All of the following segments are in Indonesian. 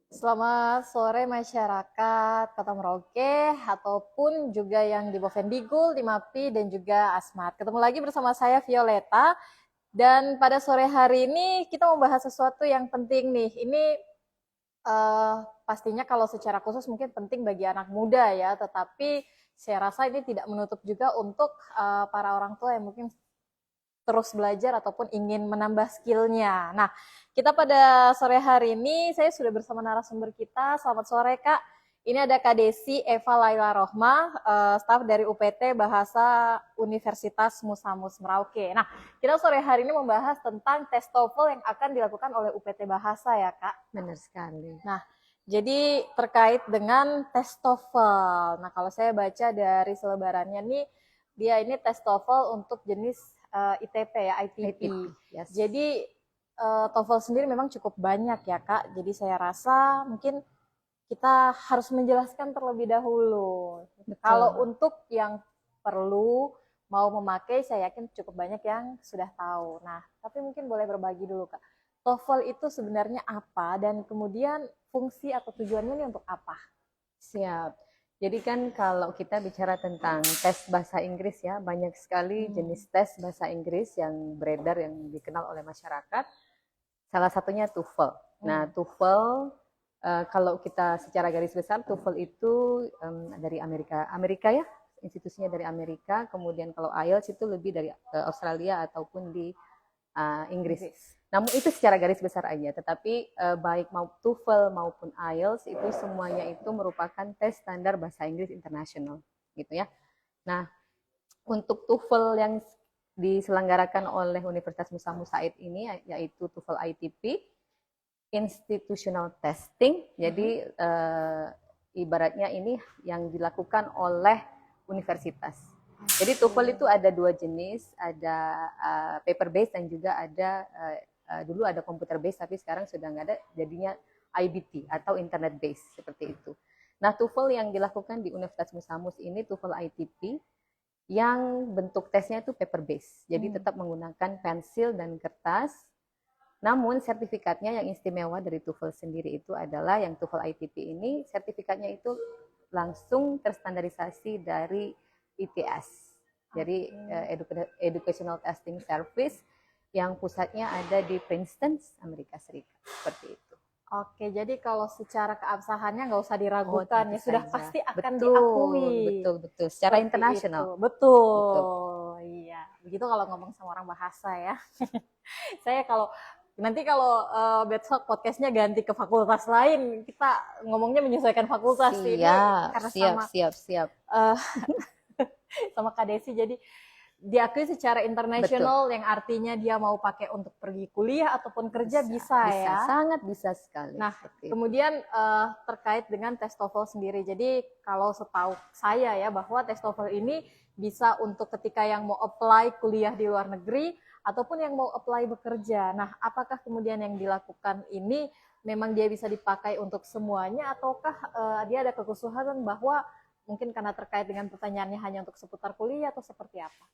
Selamat sore masyarakat Kota Merauke ataupun juga yang di Bovendigul, di MAPI dan juga Asmat. Ketemu lagi bersama saya Violeta dan pada sore hari ini kita membahas sesuatu yang penting nih. Ini pastinya kalau secara khusus mungkin penting bagi anak muda ya, tetapi saya rasa ini tidak menutup juga untuk para orang tua yang mungkin terus belajar ataupun ingin menambah skillnya. Nah, kita pada sore hari ini, saya sudah bersama narasumber kita. Selamat sore, Kak. Ini ada Kak Desi Eva Laila Rohma, staf dari UPT Bahasa Universitas Musamus Merauke. Nah, kita sore hari ini membahas tentang tes TOEFL yang akan dilakukan oleh UPT Bahasa ya, Kak. Benar sekali. Nah, jadi terkait dengan tes TOEFL. Nah, kalau saya baca dari selebarannya nih, dia ini tes TOEFL untuk jenis ITP ya, ITP. ITP, yes. Jadi TOEFL sendiri memang cukup banyak ya Kak. Jadi saya rasa mungkin kita harus menjelaskan terlebih dahulu. Betul. Kalau untuk yang perlu mau memakai, saya yakin cukup banyak yang sudah tahu. Nah, tapi mungkin boleh berbagi dulu Kak. TOEFL itu sebenarnya apa dan kemudian fungsi atau tujuannya ini untuk apa? Siap. Jadi kan kalau kita bicara tentang tes bahasa Inggris ya, banyak sekali jenis tes bahasa Inggris yang beredar yang dikenal oleh masyarakat. Salah satunya TOEFL. Nah, TOEFL kalau kita secara garis besar TOEFL itu dari Amerika ya, institusinya dari Amerika. Kemudian kalau IELTS itu lebih dari Australia ataupun di Inggris. Namun itu secara garis besar aja, tetapi baik mau TOEFL maupun IELTS itu semuanya itu merupakan tes standar bahasa Inggris internasional, gitu ya. Nah, untuk TOEFL yang diselenggarakan oleh Universitas Musa Said ini yaitu TOEFL ITP, Institutional Testing. Jadi ibaratnya ini yang dilakukan oleh universitas. Jadi TOEFL itu ada dua jenis, ada paper based dan juga ada dulu ada computer based tapi sekarang sudah nggak ada, jadinya IBT atau internet based seperti itu. Nah, TOEFL yang dilakukan di Universitas Musamus ini TOEFL ITP yang bentuk tesnya itu paper based. Jadi tetap menggunakan pensil dan kertas. Namun sertifikatnya yang istimewa dari TOEFL sendiri itu adalah yang TOEFL ITP ini sertifikatnya itu langsung terstandarisasi dari ITS. Jadi Educational Testing Service yang pusatnya ada di Princeton, Amerika Serikat. Seperti itu. Oke, jadi kalau secara keabsahannya nggak usah diragukan, ya sudah saja. pasti akan Betul, diakui. betul. Secara Seperti internasional. itu. Betul. Iya. Begitu kalau ngomong sama orang bahasa ya. Saya kalau besok podcastnya ganti ke fakultas lain, kita ngomongnya menyesuaikan fakultas ini karena Siap. sama Kak Desi, jadi diakui secara internasional. Betul. Yang artinya dia mau pakai untuk pergi kuliah ataupun kerja bisa ya. Sangat bisa sekali. Nah, kemudian terkait dengan tes TOEFL sendiri. Jadi kalau setahu saya ya bahwa tes TOEFL ini bisa untuk ketika yang mau apply kuliah di luar negeri ataupun yang mau apply bekerja. Nah, apakah kemudian yang dilakukan ini memang dia bisa dipakai untuk semuanya ataukah dia ada kekhususan bahwa mungkin karena terkait dengan pertanyaannya hanya untuk seputar kuliah atau seperti apa?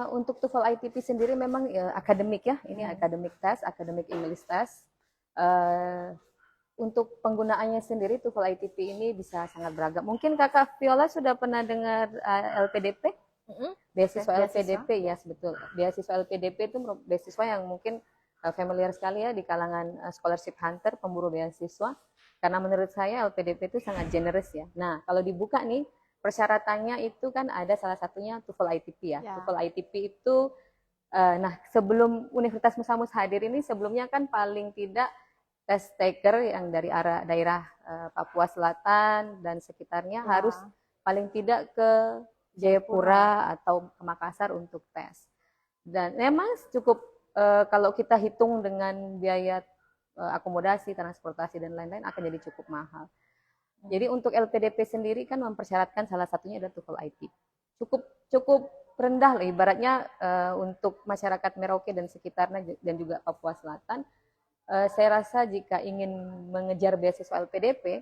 Untuk TOEFL ITP sendiri memang akademik ya, ini akademik test, akademik English test. Untuk penggunaannya sendiri TOEFL ITP ini bisa sangat beragam. Mungkin Kakak Viola sudah pernah dengar LPDP? Beasiswa LPDP, ya betul. Beasiswa LPDP itu beasiswa yang mungkin familiar sekali ya di kalangan scholarship hunter, pemburu beasiswa. Karena menurut saya LPDP itu sangat generous ya. Nah, kalau dibuka nih, persyaratannya itu kan ada salah satunya TOEFL ITP ya. TOEFL ITP itu, nah sebelum Universitas Musamus hadir ini, sebelumnya kan paling tidak test taker yang dari arah daerah Papua Selatan dan sekitarnya harus paling tidak ke Jayapura atau ke Makassar untuk tes. Dan memang cukup kalau kita hitung dengan biaya akomodasi, transportasi dan lain-lain akan jadi cukup mahal. Jadi untuk LPDP sendiri kan mempersyaratkan salah satunya adalah TOEFL ITP. Cukup rendah lah ibaratnya untuk masyarakat Merauke dan sekitarnya dan juga Papua Selatan. Saya rasa jika ingin mengejar beasiswa LPDP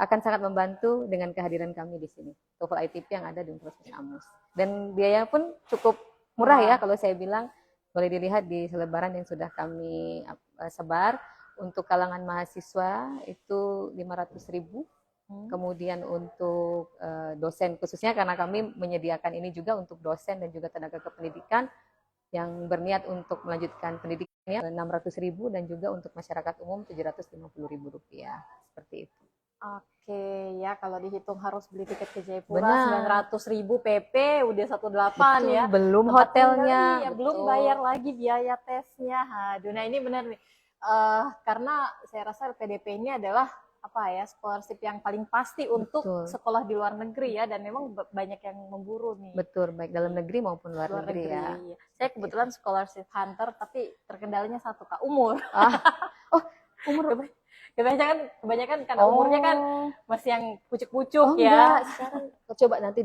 akan sangat membantu dengan kehadiran kami di sini. TOEFL ITP yang ada di Universitas Musamus. Dan biaya pun cukup murah ya kalau saya bilang. Boleh dilihat di selebaran yang sudah kami sebar. untuk kalangan mahasiswa itu 500.000. Kemudian untuk dosen khususnya karena kami menyediakan ini juga untuk dosen dan juga tenaga kependidikan yang berniat untuk melanjutkan pendidikannya 600.000 dan juga untuk masyarakat umum 750.000 rupiah seperti itu. Oke, ya kalau dihitung harus beli tiket ke Jayapura Benar. 900.000 PP udah 18 Betul, ya. belum Tempat hotelnya, tinggal, iya, belum betul. bayar lagi biaya tesnya. Aduh, nah ini benar nih. Karena saya rasa LPDP ini adalah apa ya, scholarship yang paling pasti untuk Betul. sekolah di luar negeri ya, dan memang banyak yang memburu nih. Betul, baik dalam negeri maupun luar Luar negeri ya. negeri. Saya kebetulan scholarship hunter, tapi terkendalanya satu, Kak, umur. Oh, umur. Kebanyakan karena umurnya kan masih yang pucuk-pucuk ya. Enggak, sekarang coba nanti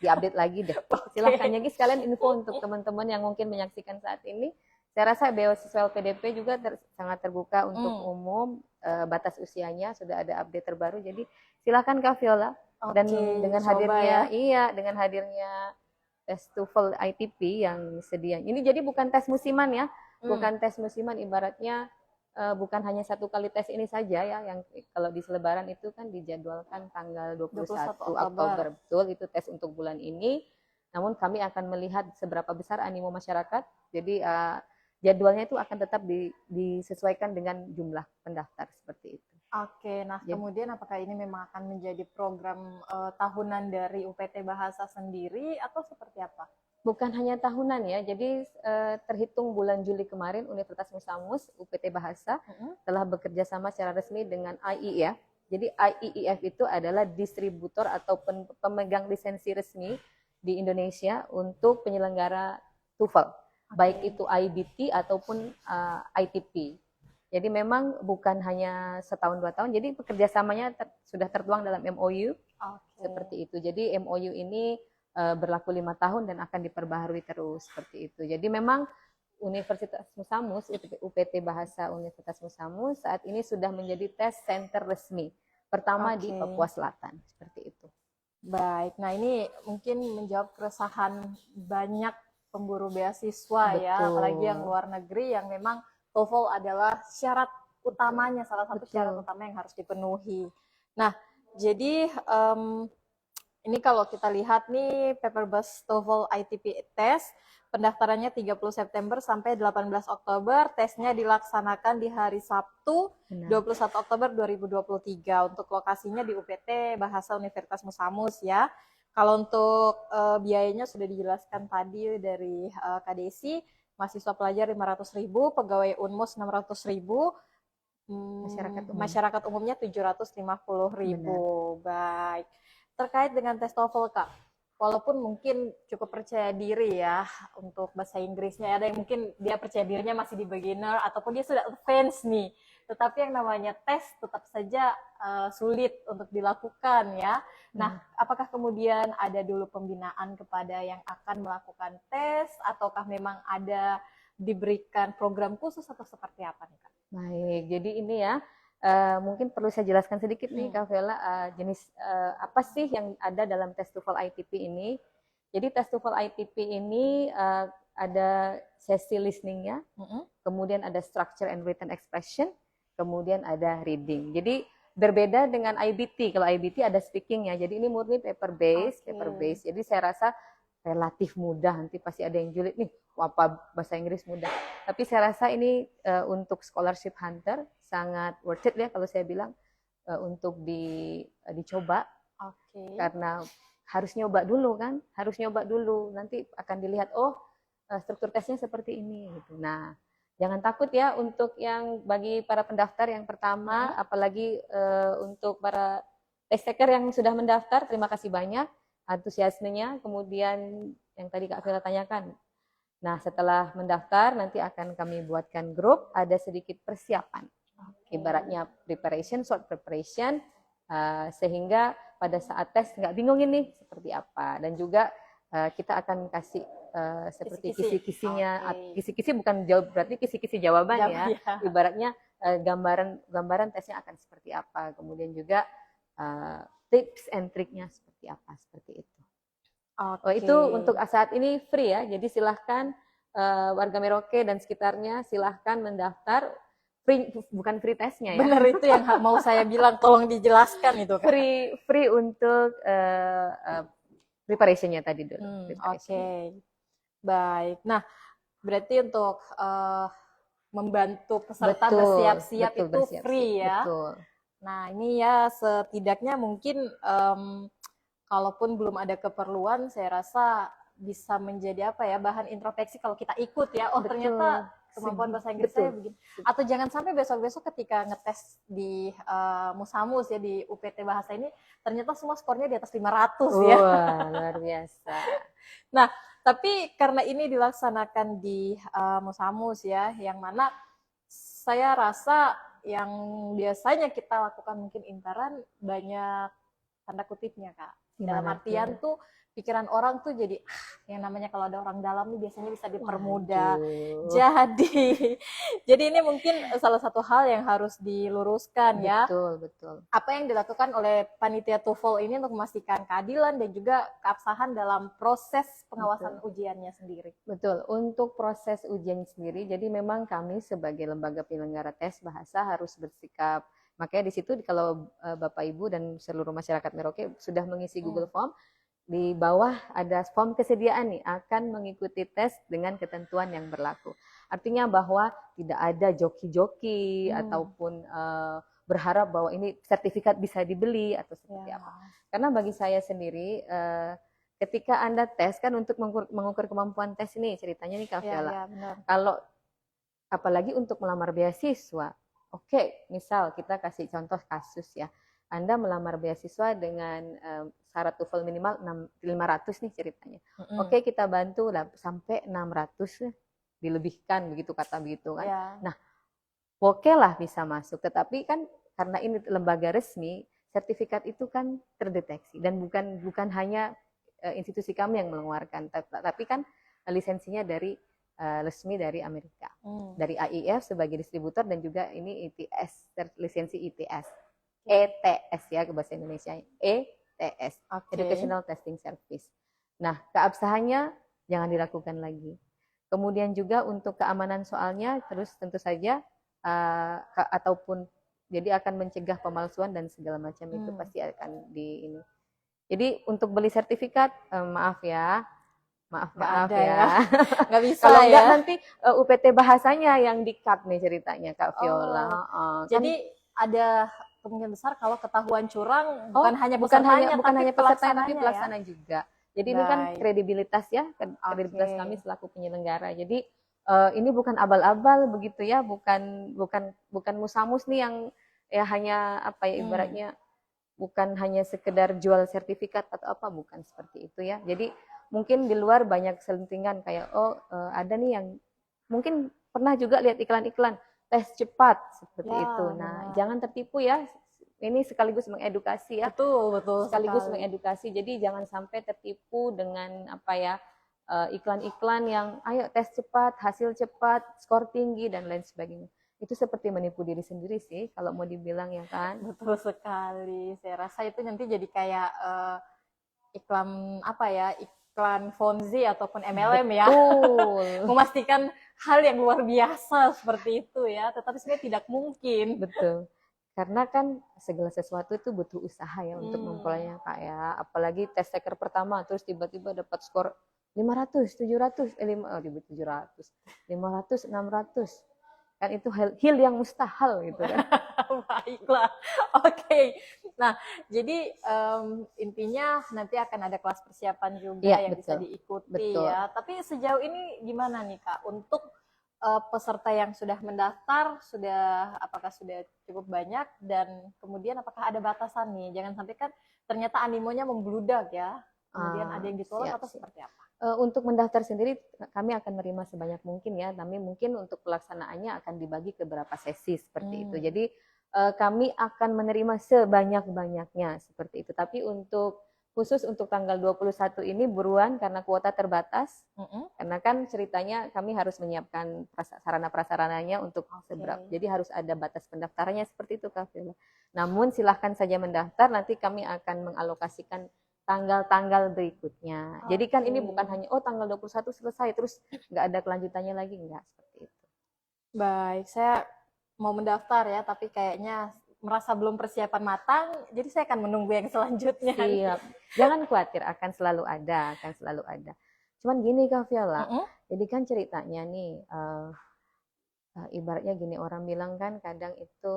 di-update lagi deh. Silahkan jadi sekalian info untuk teman-teman yang mungkin menyaksikan saat ini. Saya rasa beasiswa LPDP juga sangat terbuka untuk umum, batas usianya sudah ada update terbaru. Jadi silakan Kak Viola. Dan dengan hadirnya dengan hadirnya tes TOEFL ITP yang sedia. Ini jadi bukan tes musiman ya, bukan tes musiman, ibaratnya bukan hanya satu kali tes ini saja ya, yang kalau di selebaran itu kan dijadwalkan tanggal 21 Oktober. Betul, itu tes untuk bulan ini. Namun kami akan melihat seberapa besar animo masyarakat. Jadi jadwalnya itu akan tetap disesuaikan dengan jumlah pendaftar seperti itu. Oke, nah kemudian apakah ini memang akan menjadi program tahunan dari UPT Bahasa sendiri atau seperti apa? Bukan hanya tahunan ya, jadi terhitung bulan Juli kemarin Universitas Musamus UPT Bahasa telah bekerja sama secara resmi dengan IEF. Jadi IEF itu adalah distributor atau pemegang lisensi resmi di Indonesia untuk penyelenggara TOEFL, baik itu IBT ataupun ITP. Jadi memang bukan hanya setahun 2 tahun, jadi pekerjasamanya sudah tertuang dalam MOU seperti itu. Jadi MOU ini berlaku 5 tahun dan akan diperbaharui terus seperti itu. Jadi memang Universitas Musamus, UPT Bahasa Universitas Musamus saat ini sudah menjadi tes center resmi pertama di Papua Selatan seperti itu. Baik, nah ini mungkin menjawab keresahan banyak pemburu beasiswa ya, apalagi yang luar negeri yang memang TOEFL adalah syarat utamanya, salah satu syarat utama yang harus dipenuhi. Nah, jadi ini kalau kita lihat nih Paperbus TOEFL ITP test, pendaftarannya 30 September sampai 18 Oktober, tesnya dilaksanakan di hari Sabtu 21 Oktober 2023. Untuk lokasinya di UPT Bahasa Universitas Musamus ya. Kalau untuk biayanya sudah dijelaskan tadi dari Kak Desi, mahasiswa pelajar 500.000, pegawai UNMUS 600.000, masyarakat umumnya 750.000. Baik. Terkait dengan tes TOEFL, Kak, walaupun mungkin cukup percaya diri ya untuk bahasa Inggrisnya, ada yang mungkin dia percaya dirinya masih di beginner ataupun dia sudah advance nih, tetapi yang namanya tes tetap saja sulit untuk dilakukan ya. Nah, apakah kemudian ada dulu pembinaan kepada yang akan melakukan tes, ataukah memang ada diberikan program khusus atau seperti apa nih, Kak? Baik, jadi ini ya, mungkin perlu saya jelaskan sedikit nih Kak Vela, jenis apa sih yang ada dalam tes TOEFL ITP ini. Jadi tes TOEFL ITP ini ada sesi listeningnya, kemudian ada structure and written expression, kemudian ada reading. Jadi berbeda dengan IBT. Kalau IBT ada speakingnya, jadi ini murni paper based. Jadi saya rasa relatif mudah, nanti pasti ada yang julid nih, apa bahasa Inggris mudah. Tapi saya rasa ini untuk scholarship hunter sangat worth it ya kalau saya bilang untuk dicoba. Karena harus nyoba dulu kan, nanti akan dilihat struktur tesnya seperti ini gitu. Nah, jangan takut ya untuk yang bagi para pendaftar yang pertama, apalagi untuk para test taker yang sudah mendaftar, terima kasih banyak antusiasmenya. Kemudian yang tadi Kak Vela tanyakan, nah setelah mendaftar nanti akan kami buatkan grup, ada sedikit persiapan, ibaratnya preparation, short preparation, sehingga pada saat tes nggak bingung ini seperti apa. Dan juga kita akan kasih seperti kisi-kisinya, kisi-kisi bukan jawab, berarti kisi-kisi jawaban ya, ibaratnya gambaran tesnya akan seperti apa, kemudian juga tips and triknya seperti apa, seperti itu. Itu untuk saat ini free ya, jadi silahkan warga Merauke dan sekitarnya silahkan mendaftar. bukan free testnya ya. Bener, itu yang mau saya bilang, tolong dijelaskan itu, Kak. Free untuk preparationnya tadi dulu. Oke. Baik. Nah, berarti untuk membantu peserta bersiap-siap itu free ya. Betul. Nah, ini ya setidaknya mungkin kalaupun belum ada keperluan, saya rasa bisa menjadi apa ya, bahan introspeksi kalau kita ikut ya. Oh, ternyata kemampuan bahasa Inggris saya begini. Atau jangan sampai besok-besok ketika ngetes di Musamus ya, di UPT bahasa ini, ternyata semua skornya di atas 500 ya. Wah, luar biasa. Nah, tapi karena ini dilaksanakan di Musamus ya, yang mana saya rasa yang biasanya kita lakukan mungkin intaran banyak tanda kutipnya, Kak. Dalam artian tuh pikiran orang tuh jadi yang namanya kalau ada orang dalam nih biasanya bisa dipermudah. Jadi ini mungkin salah satu hal yang harus diluruskan ya. Betul. Apa yang dilakukan oleh panitia TOEFL ini untuk memastikan keadilan dan juga keabsahan dalam proses pengawasan ujiannya sendiri. Betul. Untuk proses ujian sendiri, jadi memang kami sebagai lembaga penyelenggara tes bahasa harus bersikap. Makanya di situ kalau Bapak Ibu dan seluruh masyarakat Merauke sudah mengisi Google Form, di bawah ada form kesediaan nih akan mengikuti tes dengan ketentuan yang berlaku. Artinya bahwa tidak ada joki-joki ataupun berharap bahwa ini sertifikat bisa dibeli atau seperti apa. Karena bagi saya sendiri ketika Anda tes kan untuk mengukur kemampuan tes ini ceritanya nih Kak Viola. Kalau apalagi untuk melamar beasiswa. Oke, misal kita kasih contoh kasus ya. Anda melamar beasiswa dengan syarat TOEFL minimal 500 nih ceritanya. Oke, kita bantu lah sampai 600 dilebihkan begitu kata begitu kan. Ya. Nah, oke lah bisa masuk, tetapi kan karena ini lembaga resmi, sertifikat itu kan terdeteksi dan bukan hanya institusi kami yang mengeluarkan, tapi kan lisensinya dari resmi dari Amerika, dari AIF sebagai distributor dan juga ini ITS, lisensi ITS. ETS ya ke bahasa Indonesia, ETS, Educational Testing Service. Nah, keabsahannya jangan dilakukan lagi. Kemudian juga untuk keamanan soalnya, terus tentu saja ataupun jadi akan mencegah pemalsuan dan segala macam itu pasti akan di ini. Jadi untuk beli sertifikat, maaf ya, nggak bisa kalau ya. enggak nanti UPT bahasanya yang di-cut nih ceritanya Kak Viola. Jadi ada kemungkinan besar kalau ketahuan curang bukan hanya peserta tapi pelaksana ya? Juga. Jadi ini kan kredibilitas ya, kredibilitas kami selaku penyelenggara. Jadi ini bukan abal-abal begitu ya, bukan Musamus nih yang ya hanya apa ya ibaratnya bukan hanya sekedar jual sertifikat atau apa, bukan seperti itu ya. Jadi mungkin di luar banyak selentingan kayak ada nih yang mungkin pernah juga lihat iklan-iklan tes cepat seperti itu. Nah, jangan tertipu ya. Ini sekaligus mengedukasi ya. Betul sekaligus sekali. Mengedukasi. Jadi jangan sampai tertipu dengan apa ya iklan-iklan yang ayo tes cepat, hasil cepat, skor tinggi dan lain sebagainya. Itu seperti menipu diri sendiri sih kalau mau dibilang ya kan. Betul sekali. Saya rasa itu nanti jadi kayak iklan apa ya? Iklan Fonzi ataupun MLM ya. Memastikan hal yang luar biasa seperti itu ya, tetapi sebenarnya tidak mungkin. Betul. Karena kan segala sesuatu itu butuh usaha ya untuk memperolehnya Kak ya. Apalagi tes taker pertama terus tiba-tiba dapat skor 500, 700, 700, 500, 600. Kan itu hal yang mustahil gitu kan. Baiklah. Oke. Nah, jadi intinya nanti akan ada kelas persiapan juga yang bisa diikuti ya. Tapi sejauh ini gimana nih Kak untuk peserta yang sudah mendaftar, apakah sudah cukup banyak dan kemudian apakah ada batasan nih? Jangan sampai kan ternyata animonya membludak ya. Kemudian ada yang ditolak atau seperti apa? Untuk mendaftar sendiri kami akan menerima sebanyak mungkin ya, tapi mungkin untuk pelaksanaannya akan dibagi ke beberapa sesi seperti itu. Jadi kami akan menerima sebanyak-banyaknya seperti itu. Tapi khusus untuk tanggal 21 ini buruan karena kuota terbatas. Karena kan ceritanya kami harus menyiapkan sarana prasarananya untuk seberapa. Jadi harus ada batas pendaftarannya seperti itu Kak Viola. Namun silahkan saja mendaftar, nanti kami akan mengalokasikan tanggal-tanggal berikutnya. Jadi kan ini bukan hanya tanggal 21 selesai terus nggak ada kelanjutannya lagi, enggak seperti itu. Baik, saya mau mendaftar ya, tapi kayaknya merasa belum persiapan matang, jadi saya akan menunggu yang selanjutnya. Siap. Jangan khawatir, akan selalu ada, akan selalu ada. Cuman gini Kak Viola, jadi kan ceritanya nih, ibaratnya gini, orang bilang kan kadang itu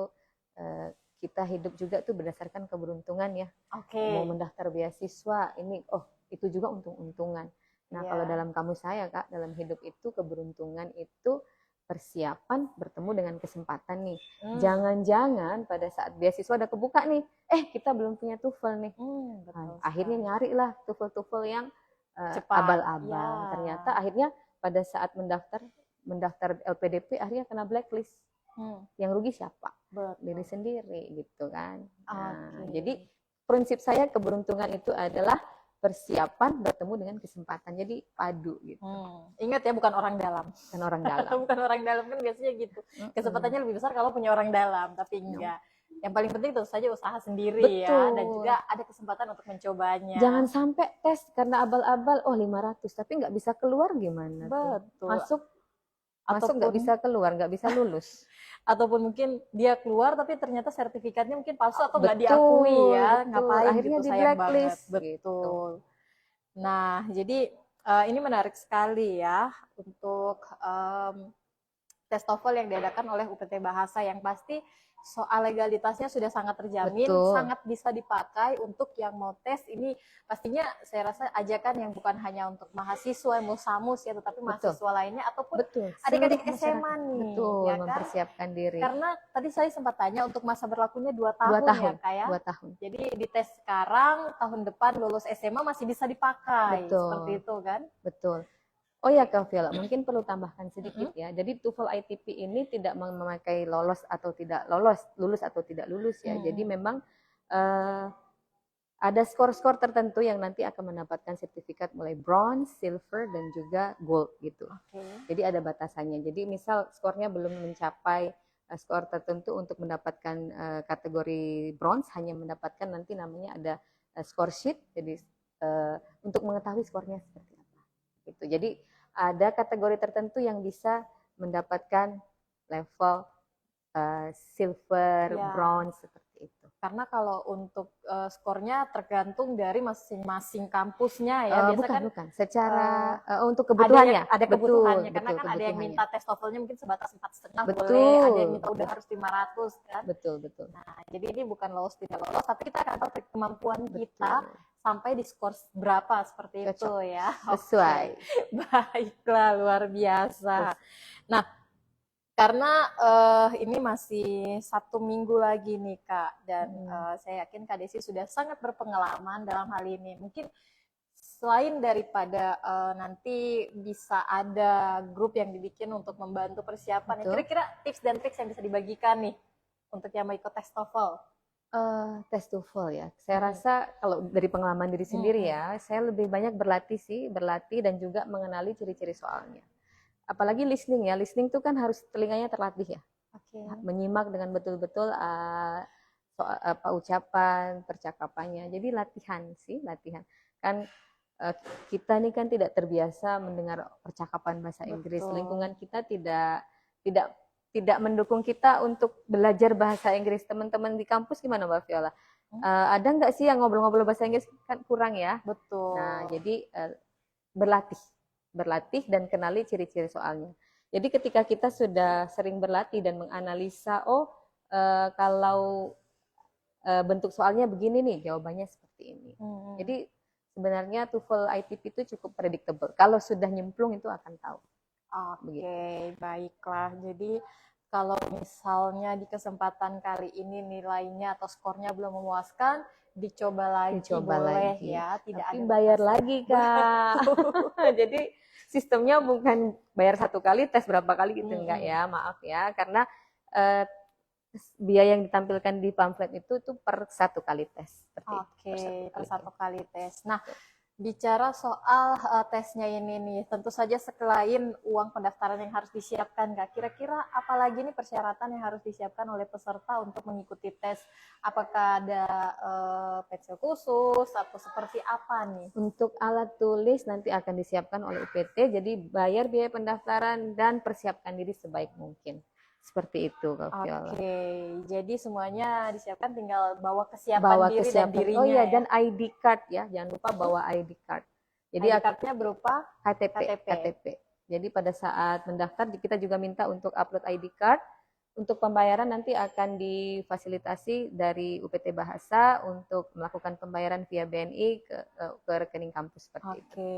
kita hidup juga tuh berdasarkan keberuntungan ya. Oke. Mau mendaftar beasiswa, ini itu juga untung-untungan. Nah, Iya. kalau dalam kamus saya Kak, dalam hidup itu keberuntungan itu persiapan bertemu dengan kesempatan nih. Jangan-jangan pada saat beasiswa udah kebuka nih, kita belum punya TOEFL nih. Betul Akhirnya sekali. nyari lah TOEFL yang Cepat. abal-abal. Ya. Ternyata akhirnya pada saat mendaftar LPDP akhirnya kena blacklist. Yang rugi siapa? Betul. Diri sendiri gitu kan. Oke. Jadi prinsip saya keberuntungan itu adalah persiapan bertemu dengan kesempatan. Jadi padu gitu. Ingat ya, bukan orang dalam. Bukan orang dalam. Bukan orang dalam kan biasanya gitu. Kesempatannya lebih besar kalau punya orang dalam, tapi enggak. Yang paling penting tentu saja usaha sendiri. Betul. Ya, dan juga ada kesempatan untuk mencobanya. Jangan sampai tes karena abal-abal 500 tapi nggak bisa keluar gimana? Betul. Masuk nggak bisa keluar, nggak bisa lulus. Ataupun mungkin dia keluar tapi ternyata sertifikatnya mungkin palsu atau nggak diakui ya. Betul. Ngapain Akhirnya gitu, di sayang blacklist. banget. Betul. Nah, jadi ini menarik sekali ya untuk tes TOEFL yang diadakan oleh UPT Bahasa, yang pasti soal legalitasnya sudah sangat terjamin, sangat bisa dipakai untuk yang mau tes. Ini pastinya saya rasa ajakan yang bukan hanya untuk mahasiswa Musamus ya, tetapi mahasiswa lainnya ataupun adik-adik SMA nih. Betul, ya kan? mempersiapkan diri. Karena tadi saya sempat tanya untuk masa berlakunya 2 tahun ya Kak ya. 2 tahun. Jadi di tes sekarang, tahun depan lulus SMA masih bisa dipakai. Betul. Seperti itu kan? Betul. Oh ya Kak Viola, mungkin perlu tambahkan sedikit ya. Jadi TOEFL ITP ini tidak memakai lolos atau tidak lolos, lulus atau tidak lulus ya. Jadi memang ada skor-skor tertentu yang nanti akan mendapatkan sertifikat mulai bronze, silver, dan juga gold gitu. Jadi ada batasannya. Jadi misal skornya belum mencapai skor tertentu untuk mendapatkan kategori bronze, hanya mendapatkan nanti namanya ada score sheet. Jadi untuk mengetahui skornya seperti apa. Gitu. Jadi ada kategori tertentu yang bisa mendapatkan level silver, bronze seperti itu. Karena kalau untuk skornya tergantung dari masing-masing kampusnya ya. Bukan. Secara untuk kebutuhannya. Ada kebutuhannya. Karena kan ada yang minta tes TOEFL-nya mungkin sebatas 4,5 boleh. Ada yang minta udah harus 500 kan. Betul. Nah, jadi ini bukan lolos tidak lolos, tapi kita akan tahu kemampuan kita sampai di skor berapa seperti itu ya. Sesuai. Baiklah, luar biasa. Nah, karena ini masih 1 minggu lagi nih Kak, dan saya yakin Kak Desi sudah sangat berpengalaman dalam hal ini. Mungkin selain daripada nanti bisa ada grup yang dibikin untuk membantu persiapan, kira-kira tips dan trik yang bisa dibagikan nih untuk yang mau ikut tes TOEFL? Tes TOEFL ya. Saya rasa kalau dari pengalaman diri sendiri ya, saya lebih banyak berlatih dan juga mengenali ciri-ciri soalnya. Apalagi listening ya, listening itu kan harus telinganya terlatih ya. Menyimak dengan betul-betul ucapan, percakapannya. Jadi latihan. Kan kita nih kan tidak terbiasa mendengar percakapan bahasa Inggris. Lingkungan kita tidak mendukung kita untuk belajar bahasa Inggris. Teman-teman di kampus gimana Mbak Viola? Ada nggak sih yang ngobrol-ngobrol bahasa Inggris? Kan kurang ya. Betul. Nah, jadi berlatih dan kenali ciri-ciri soalnya. Jadi ketika kita sudah sering berlatih dan menganalisa, kalau bentuk soalnya begini nih, jawabannya seperti ini. Jadi sebenarnya TOEFL ITP itu cukup predictable. Kalau sudah nyemplung itu akan tahu. Oke, baiklah. Jadi kalau misalnya di kesempatan kali ini nilainya atau skornya belum memuaskan, dicoba lagi. Ya. Tidak tapi ada bayar lagi Kak. Jadi sistemnya bukan bayar 1 kali, tes berapa kali gitu enggak ya, maaf ya. Karena biaya yang ditampilkan di pamflet itu tuh per 1 kali tes. Per 1 kali tes. Nah, bicara soal tesnya ini nih, tentu saja selain uang pendaftaran yang harus disiapkan, Kak, kira-kira apalagi nih persyaratan yang harus disiapkan oleh peserta untuk mengikuti tes? Apakah ada pensel khusus atau seperti apa nih? Untuk alat tulis nanti akan disiapkan oleh UPT, jadi bayar biaya pendaftaran dan persiapkan diri sebaik mungkin. Seperti itu, Kak Oke, Viola. jadi semuanya disiapkan, tinggal bawa kesiapan Bawa diri dan kesiapan. dirinya Oh iya, ya. dan ID card ya, jangan lupa bawa ID card. Jadi ID card-nya berupa KTP. KTP. Jadi pada saat mendaftar kita juga minta untuk upload ID card. Untuk pembayaran nanti akan difasilitasi dari UPT Bahasa untuk melakukan pembayaran via BNI ke rekening kampus seperti itu. Oke,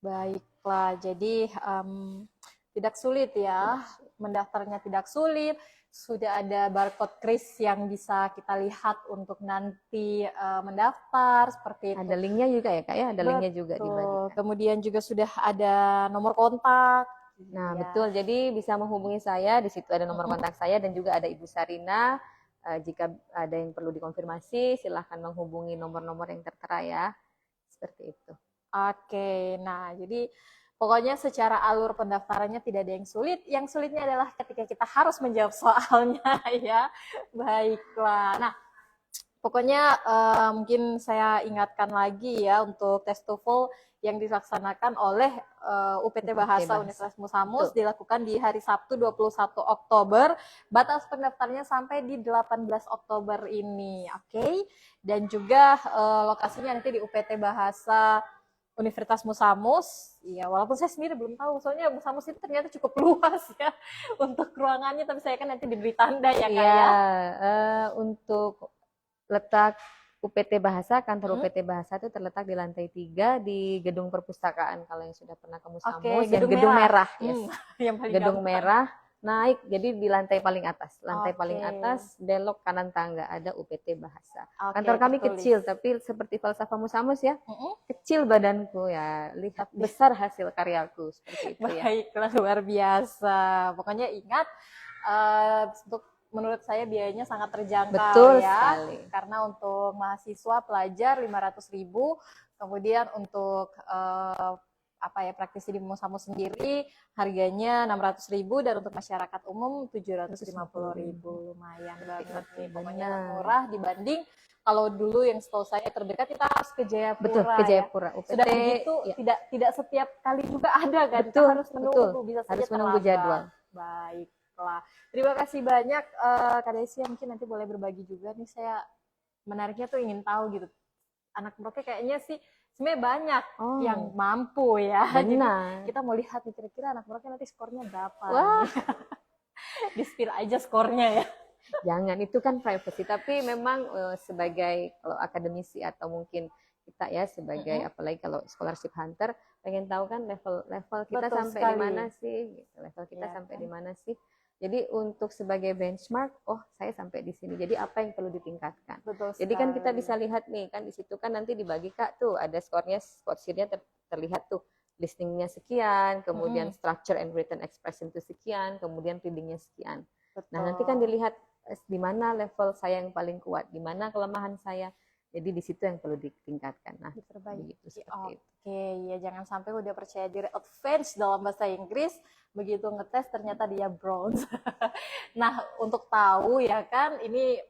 baiklah. Jadi tidak sulit ya, mendaftarnya tidak sulit. Sudah ada barcode kris yang bisa kita lihat untuk nanti mendaftar seperti itu. Ada linknya juga ya Kak ya, ada linknya juga Betul. dibagikan. Kemudian juga sudah ada nomor kontak. Nah Ya. betul, jadi bisa menghubungi saya, di situ ada nomor kontak saya dan juga ada Ibu Sarina. Jika ada yang perlu dikonfirmasi, silahkan menghubungi nomor-nomor yang tertera ya, seperti itu. Oke, nah jadi pokoknya secara alur pendaftarannya tidak ada yang sulit. Yang sulitnya adalah ketika kita harus menjawab soalnya ya. Baiklah. Nah, pokoknya mungkin saya ingatkan lagi ya untuk tes TOEFL yang dilaksanakan oleh UPT Bahasa Universitas Musamus dilakukan di hari Sabtu 21 Oktober. Batas pendaftarnya sampai di 18 Oktober ini. Oke. Dan juga lokasinya nanti di UPT Bahasa Universitas Musamus. Ya, walaupun saya sendiri belum tahu, soalnya Musamus itu ternyata cukup luas ya untuk ruangannya, tapi saya kan nanti diberi tanda ya Kak ya. Untuk letak UPT Bahasa, kantor UPT Bahasa itu terletak di lantai 3 di gedung perpustakaan. Kalau yang sudah pernah ke Musamus, gedung merah, yes. Yang paling gedung gampang. merah, naik, jadi di lantai paling atas. Lantai paling atas, belok kanan tangga, ada UPT Bahasa. Kantor kami kecil, tapi seperti falsafah Musamus ya, kecil badanku ya, lihat besar hasil karyaku, seperti itu ya. Baiklah, luar biasa. Pokoknya ingat, untuk menurut saya biayanya sangat terjangkau. Betul ya. Sekali. Karena untuk mahasiswa pelajar 500.000, kemudian untuk praktisi di Musamus sendiri harganya 600.000, dan untuk masyarakat umum 750.000. Lumayan banget nih, pokoknya murah dibanding kalau dulu yang setahu saya terdekat kita harus ke Jayapura. Betul, ke Jayapura. Ya. Sudah begitu tidak setiap kali juga ada kan. Betul, kita harus menunggu, bisa saja harus menunggu jadwal. Baiklah. Terima kasih banyak Kak Desi, mungkin nanti boleh berbagi juga nih, saya menariknya tuh ingin tahu gitu. Anak Merauke kayaknya sih sebenarnya banyak yang mampu ya. Benar. Jadi kita mau lihat nih kira-kira anak Merauke nanti skornya berapa. Wah. Di-spill aja skornya ya. Jangan, itu kan privacy. Tapi memang sebagai kalau akademisi atau mungkin kita ya sebagai apalagi kalau scholarship hunter pengen tahu kan level kita sampai di mana sih, gitu. Level kita sampai di mana sih. Jadi untuk sebagai benchmark, oh saya sampai di sini. Jadi apa yang perlu ditingkatkan? Jadi kan kita bisa lihat nih kan di situ kan nanti dibagi Kak tuh ada skornya, score sheet-nya terlihat tuh listening-nya sekian, kemudian structure and written expression itu sekian, kemudian reading-nya sekian. Nah nanti kan dilihat di mana level saya yang paling kuat, di mana kelemahan saya. Jadi di situ yang perlu ditingkatkan. Nah, diperbaiki. Seperti itu. Oke, ya jangan sampai udah percaya diri advance dalam bahasa Inggris, begitu ngetes ternyata dia bronze. Nah, untuk tahu ya kan, ini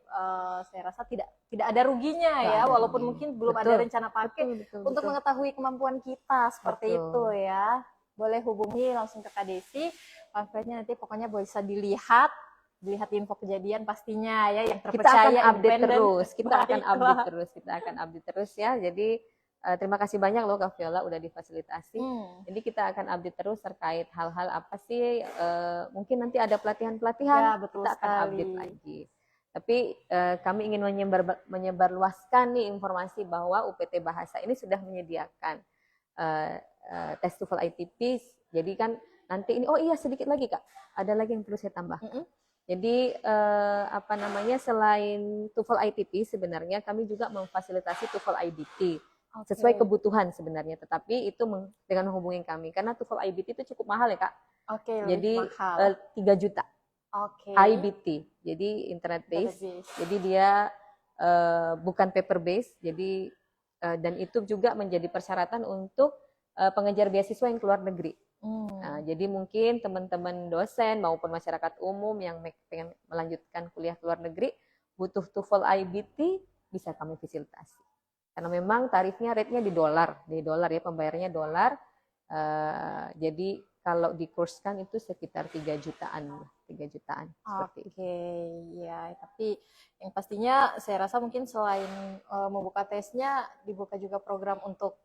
saya rasa tidak ada ruginya ya, walaupun mungkin belum ada rencana pakai untuk mengetahui kemampuan kita seperti itu ya. Boleh hubungi langsung ke Kak Desi, pamfletnya nanti pokoknya bisa dilihat info kejadian pastinya ya, yang terpercaya, kita akan update terus, kita akan update terus ya. Jadi terima kasih banyak loh Kak Viola udah difasilitasi. Jadi kita akan update terus terkait hal-hal apa sih, mungkin nanti ada pelatihan-pelatihan, kita akan update lagi. Tapi kami ingin menyebarluaskan nih informasi bahwa UPT Bahasa ini sudah menyediakan tes TOEFL ITP. Jadi kan nanti ini, oh iya sedikit lagi Kak, ada lagi yang perlu saya tambahkan. Jadi selain TOEFL ITP sebenarnya kami juga memfasilitasi TOEFL IBT sesuai kebutuhan sebenarnya, tetapi itu dengan menghubungi kami karena TOEFL IBT itu cukup mahal ya Kak. Jadi 3 juta. IBT, jadi internet based. Jadi dia bukan paper based. Jadi dan itu juga menjadi persyaratan untuk pengejar beasiswa yang keluar negeri. Nah, jadi mungkin teman-teman dosen maupun masyarakat umum yang pengen melanjutkan kuliah ke luar negeri butuh TOEFL IBT, bisa kami fasilitasi. Karena memang tarifnya rate-nya di dolar ya, pembayarannya dolar. Jadi kalau dikurskan itu sekitar 3 jutaan seperti itu. Oke, ya. Tapi yang pastinya saya rasa mungkin selain membuka tesnya, dibuka juga program untuk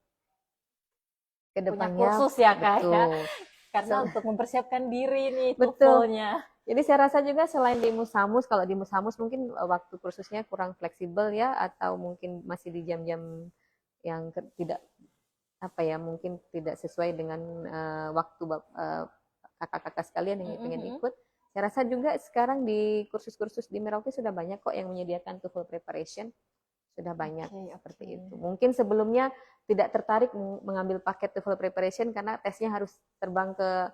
punya Kedepannya kursus ya Kak ya. betul. Karena untuk mempersiapkan diri nih Betul. TOEFL-nya. Jadi saya rasa juga selain di Musamus, kalau di Musamus mungkin waktu kursusnya kurang fleksibel ya, atau mungkin masih di jam-jam yang tidak apa ya, mungkin tidak sesuai dengan waktu kakak-kakak sekalian yang pengen ikut. Saya rasa juga sekarang di kursus-kursus di Merauke sudah banyak kok yang menyediakan TOEFL preparation, sudah banyak seperti itu. Mungkin sebelumnya tidak tertarik mengambil paket TOEFL preparation karena tesnya harus terbang ke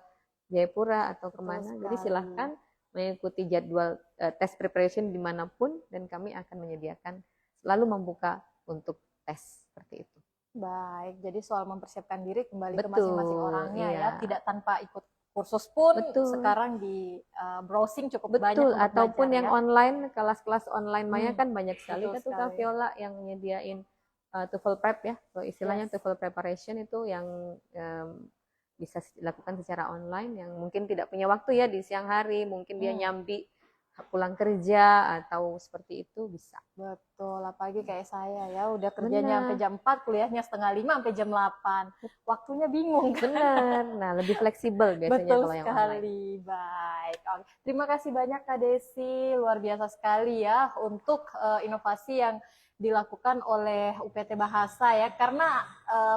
Jayapura atau kemana. Jadi silahkan mengikuti jadwal tes preparation dimanapun, dan kami akan menyediakan, selalu membuka untuk tes seperti itu. Baik, jadi soal mempersiapkan diri kembali ke Betul, masing-masing orangnya iya. ya, tidak tanpa ikut kursus pun Betul. sekarang di browsing cukup banyak Betul, untuk ataupun belajar yang ya. online, kelas-kelas online Maya kan banyak sekali betul kan tuh Kak sekali. Viola yang nyediain TOEFL prep ya, so istilahnya Yes. TOEFL preparation itu yang bisa dilakukan secara online, yang mungkin tidak punya waktu ya di siang hari, mungkin dia nyambi pulang kerja atau seperti itu bisa. Betul, apalagi kayak saya ya, udah kerjanya sampai jam 4, kuliahnya setengah 5 sampai jam 8. Waktunya bingung kan? Bener, nah lebih fleksibel biasanya Betul kalau yang online. sekali, baik. Oke. Terima kasih banyak Kak Desi, luar biasa sekali ya untuk inovasi yang dilakukan oleh UPT Bahasa ya, karena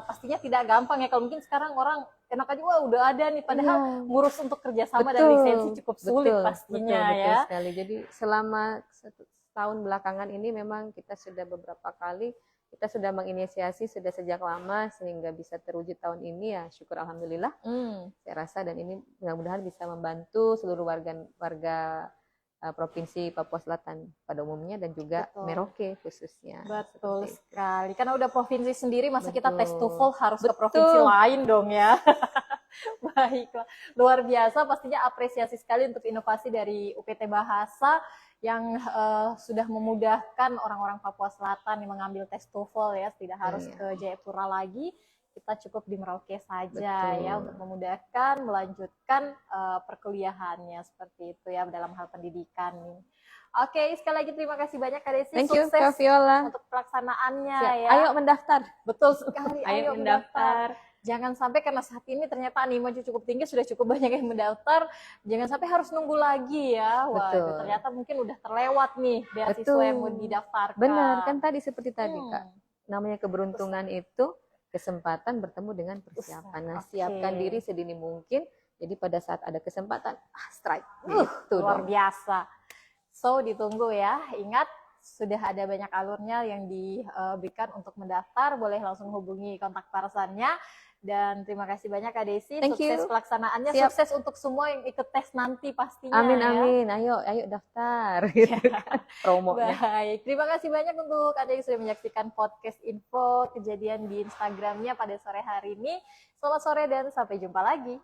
pastinya tidak gampang ya, kalau mungkin sekarang orang enak aja, wah udah ada nih, padahal ngurus untuk kerjasama dan lisensi cukup sulit pastinya betul ya. sekali. Jadi selama setahun belakangan ini memang kita sudah beberapa kali, kita sudah menginisiasi sudah sejak lama sehingga bisa terwujud tahun ini ya, syukur alhamdulillah. Saya rasa, dan ini mudah-mudahan bisa membantu seluruh warga Provinsi Papua Selatan pada umumnya, dan juga Merauke khususnya. Betul sekali. Karena udah provinsi sendiri, masa kita tes Betul. TOEFL harus ke provinsi lain dong ya. Baiklah, luar biasa, pastinya apresiasi sekali untuk inovasi dari UPT Bahasa yang sudah memudahkan orang-orang Papua Selatan yang mengambil tes TOEFL ya, tidak harus ke Jayapura lagi, kita cukup di Merauke saja ya, untuk memudahkan melanjutkan perkuliahannya seperti itu ya, dalam hal pendidikan nih. Oke, sekali lagi terima kasih banyak Kak Desi. Thank you, sukses Kak Viola. untuk pelaksanaannya ya. Ayo mendaftar. Betul sekali, ayo mendaftar. Jangan sampai karena saat ini ternyata animonya cukup tinggi, sudah cukup banyak yang mendaftar, jangan sampai harus nunggu lagi ya. Waduh, ternyata mungkin udah terlewat nih beasiswa yang mau didaftarkan. Benar, kan tadi seperti tadi Kak, namanya keberuntungan itu kesempatan bertemu dengan persiapan. Nah, siapkan diri sedini mungkin, jadi pada saat ada kesempatan, strike. Luar biasa. So, ditunggu ya. Ingat, sudah ada banyak alurnya yang diberikan untuk mendaftar, boleh langsung hubungi kontak personnya. Dan terima kasih banyak Kak Desi, sukses pelaksanaannya, sukses untuk semua yang ikut tes nanti pastinya. Amin, amin. Ayo daftar. Gitu kan, promonya. Baik, terima kasih banyak untuk Anda yang sudah menyaksikan podcast info kejadian di Instagramnya pada sore hari ini. Selamat sore dan sampai jumpa lagi.